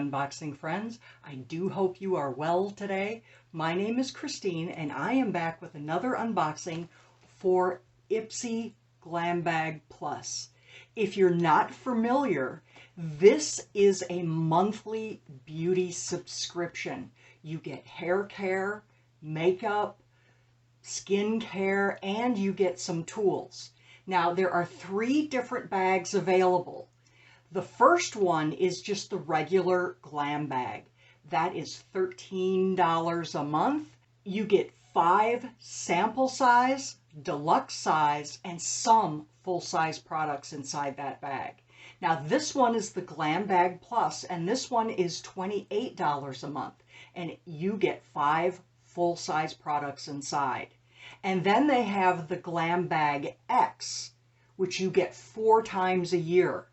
unboxing friends. I do hope you are well today. My name is Christine and I am back with another unboxing for Ipsy Glam Bag Plus. If you're not familiar, this is a monthly beauty subscription. You get hair care, makeup, skin care, and you get some tools. Now there are 3 different bags available. The first one is just the regular glam bag. That is $13 a month. You get 5 sample size, deluxe size, and some full-size products inside that bag. Now this one is the Glam Bag Plus, and this one is $28 a month, and you get 5 full-size products inside. And then they have the Glam Bag X, which you get 4 times a year.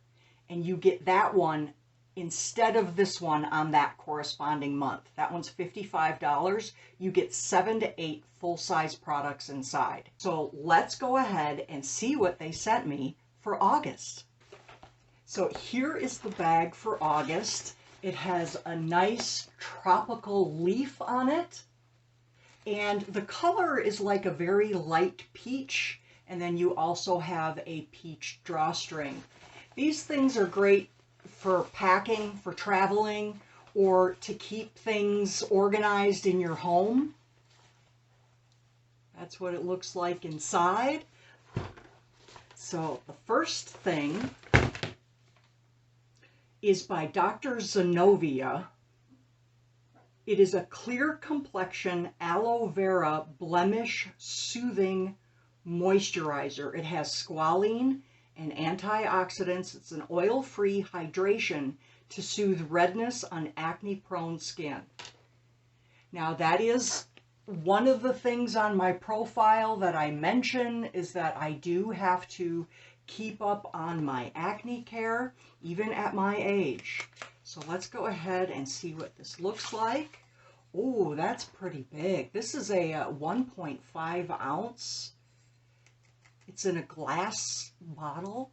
And you get that one instead of this one on that corresponding month. That one's $55. You get 7 to 8 full-size products inside. So let's go ahead and see what they sent me for August. So here is the bag for August. It has a nice tropical leaf on it. And the color is like a very light peach. And then you also have a peach drawstring. These things are great for packing, for traveling, or to keep things organized in your home. That's what it looks like inside. So the first thing is by Dr. Zenovia. It is a clear complexion aloe vera blemish soothing moisturizer. It has squalene and antioxidants. It's an oil-free hydration to soothe redness on acne-prone skin. Now that is one of the things on my profile that I mention, is that I do have to keep up on my acne care, even at my age. So let's go ahead and see what this looks like. Oh, that's pretty big. This is a 1.5 ounce. It's in a glass bottle.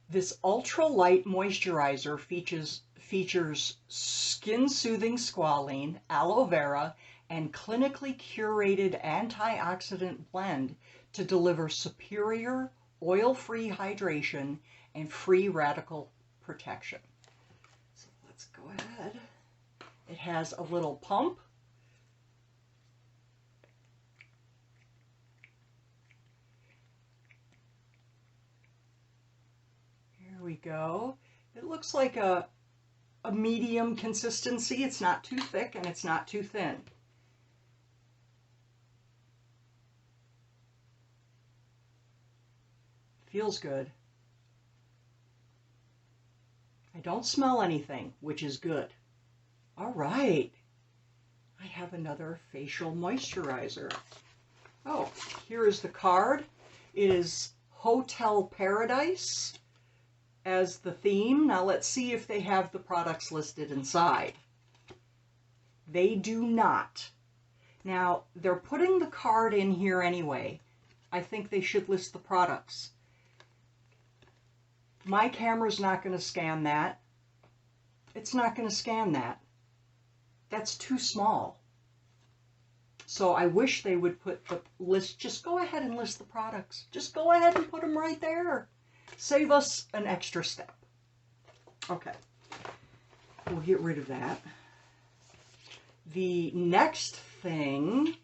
This ultra-light moisturizer features skin-soothing squalene, aloe vera, and clinically curated antioxidant blend to deliver superior oil-free hydration and free radical protection. So let's go ahead. It has a little pump. We go. It looks like a medium consistency. It's not too thick and it's not too thin. Feels good. I don't smell anything, which is good. All right. I have another facial moisturizer. Oh, here is the card. It is Hotel Paradise as the theme. Now let's see if they have the products listed inside. They do not. Now they're putting the card in here anyway. I think they should list the products. My camera's not going to scan that. It's not going to scan that. That's too small. So I wish they would put the list. Just go ahead and list the products. Just go ahead and put them right there. Save us an extra step. Okay, we'll get rid of that. The next thing,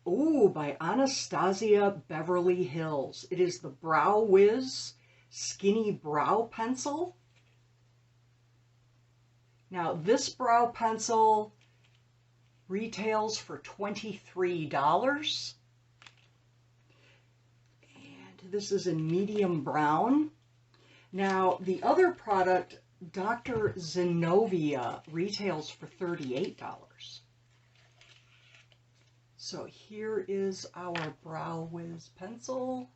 oh, by Anastasia Beverly Hills. It is the Brow Whiz Skinny Brow Pencil. Now this brow pencil retails for $23. This is in medium brown. Now, the other product, Dr. Zenovia, retails for $38. So here is our Brow Whiz pencil.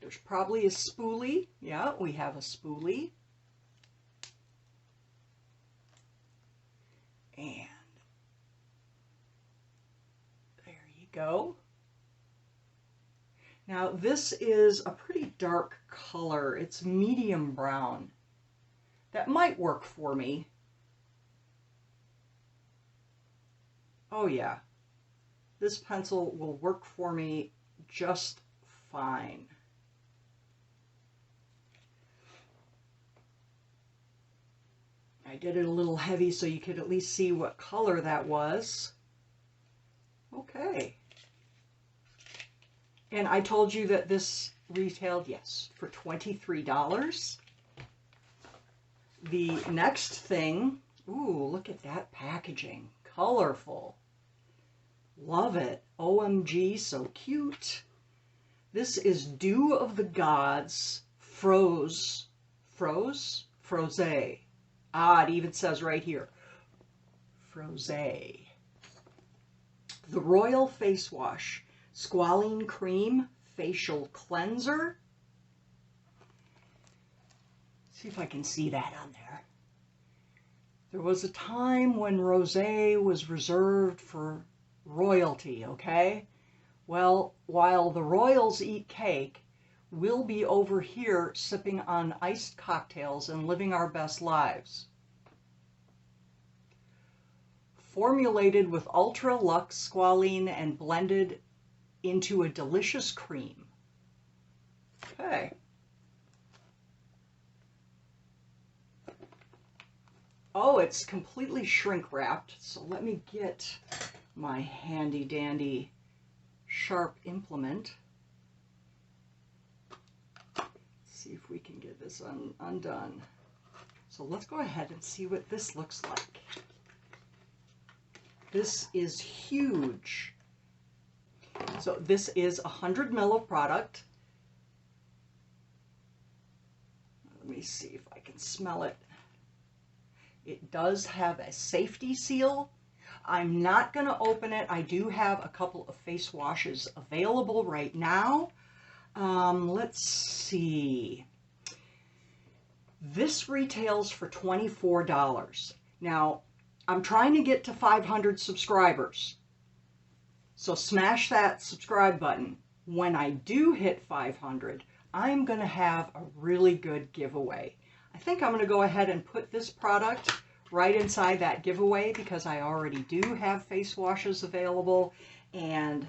There's probably a spoolie. Yeah, we have a spoolie. And there you go. Now this is a pretty dark color. It's medium brown. that might work for me. Oh yeah, this pencil will work for me just fine. I did it a little heavy so you could at least see what color that was. Okay. And I told you that this retailed, yes, for $23. The next thing, ooh, look at that packaging. Colorful. Love it. OMG, so cute. This is Dew of the Gods Froze. Ah, it even says right here. Froze. The Royal Face Wash. Squalene Cream Facial Cleanser. See if I can see that on there. There was a time when rosé was reserved for royalty, okay? Well, while the royals eat cake, we'll be over here sipping on iced cocktails and living our best lives. Formulated with ultra luxe squalene and blended into a delicious cream. Okay. Oh, it's completely shrink wrapped. So let me get my handy dandy sharp implement. Let's see if we can get this undone. So let's go ahead and see what this looks like. This is huge. So this is 100 ml of product. Let me see if I can smell it. It does have a safety seal. I'm not going to open it. I do have a couple of face washes available right now. Let's see. This retails for $24. Now, I'm trying to get to 500 subscribers. So smash that subscribe button. When I do hit 500, I'm going to have a really good giveaway. I think I'm going to go ahead and put this product right inside that giveaway because I already do have face washes available, and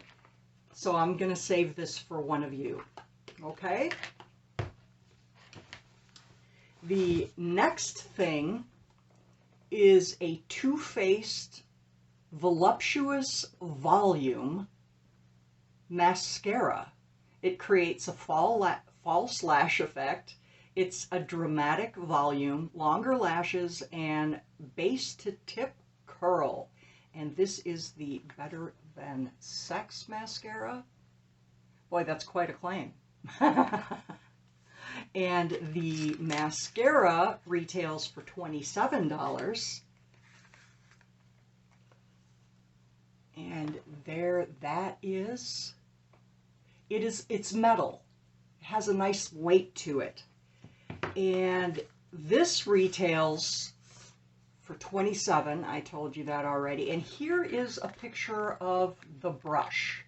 so I'm going to save this for one of you. Okay? The next thing is a Too Faced Voluptuous Volume Mascara. It creates a false lash effect. It's a dramatic volume, longer lashes, and base to tip curl. And this is the Better Than Sex mascara. Boy, that's quite a claim. And the mascara retails for $27. And there that is. It's metal. It has a nice weight to it. And this retails for $27. I told you that already. And here is a picture of the brush.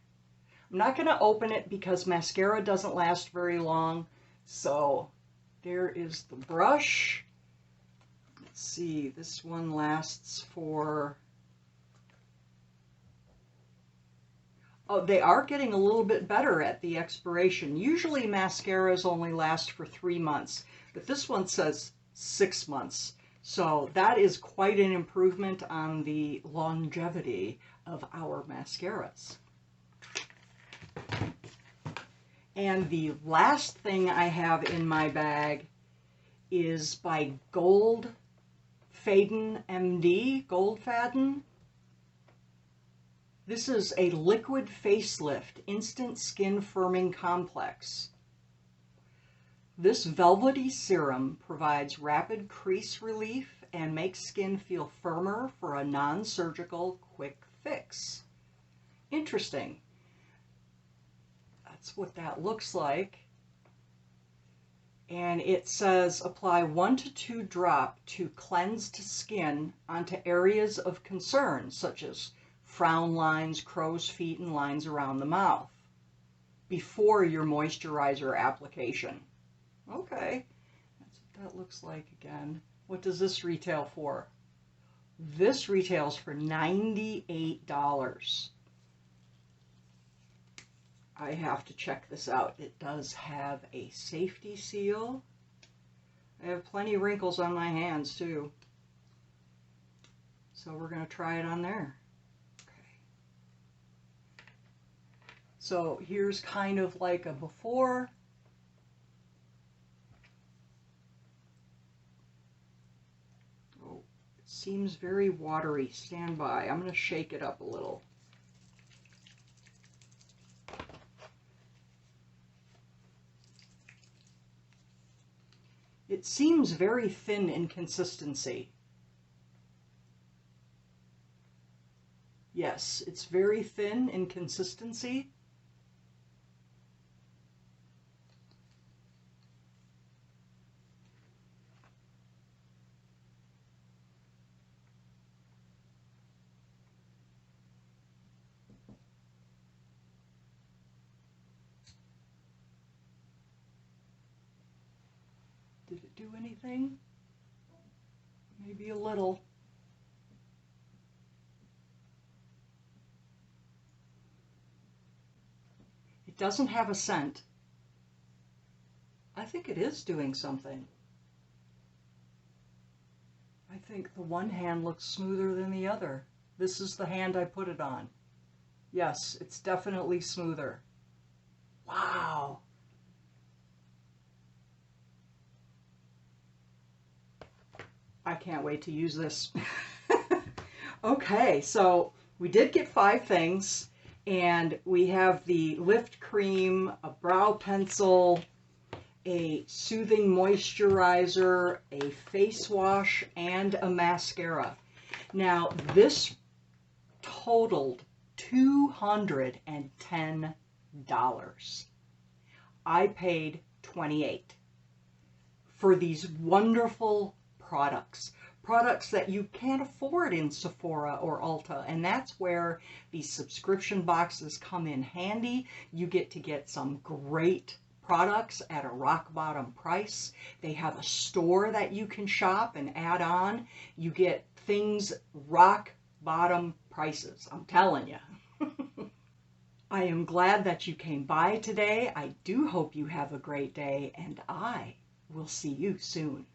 I'm not going to open it because mascara doesn't last very long. So there is the brush. Let's see, this one lasts for... Oh, they are getting a little bit better at the expiration. Usually mascaras only last for 3 months, but this one says 6 months. So that is quite an improvement on the longevity of our mascaras. And the last thing I have in my bag is by Gold Faden MD, Gold Faden. This is a liquid facelift instant skin firming complex. This velvety serum provides rapid crease relief and makes skin feel firmer for a non-surgical quick fix. Interesting. That's what that looks like. And it says apply 1 to 2 drop to cleansed skin onto areas of concern such as frown lines, crow's feet, and lines around the mouth before your moisturizer application. Okay, that's what that looks like again. What does this retail for? This retails for $98. I have to check this out. It does have a safety seal. I have plenty of wrinkles on my hands too. So we're going to try it on there. Okay. So here's kind of like a before. Oh, it seems very watery. Stand by. I'm going to shake it up a little. It seems very thin in consistency. Yes, it's very thin in consistency. Did it do anything? Maybe a little. It doesn't have a scent. I think it is doing something. I think the one hand looks smoother than the other. This is the hand I put it on. Yes, it's definitely smoother. Wow. I can't wait to use this. Okay, so we did get 5 things, and we have the lift cream, a brow pencil, a soothing moisturizer, a face wash, and a mascara. Now, this totaled $210. I paid $28 for these wonderful products that you can't afford in Sephora or Ulta, and that's where these subscription boxes come in handy. You get to get some great products at a rock bottom price. They have a store that you can shop and add on. You get things rock bottom prices, I'm telling you. I am glad that you came by today. I do hope you have a great day, and I will see you soon.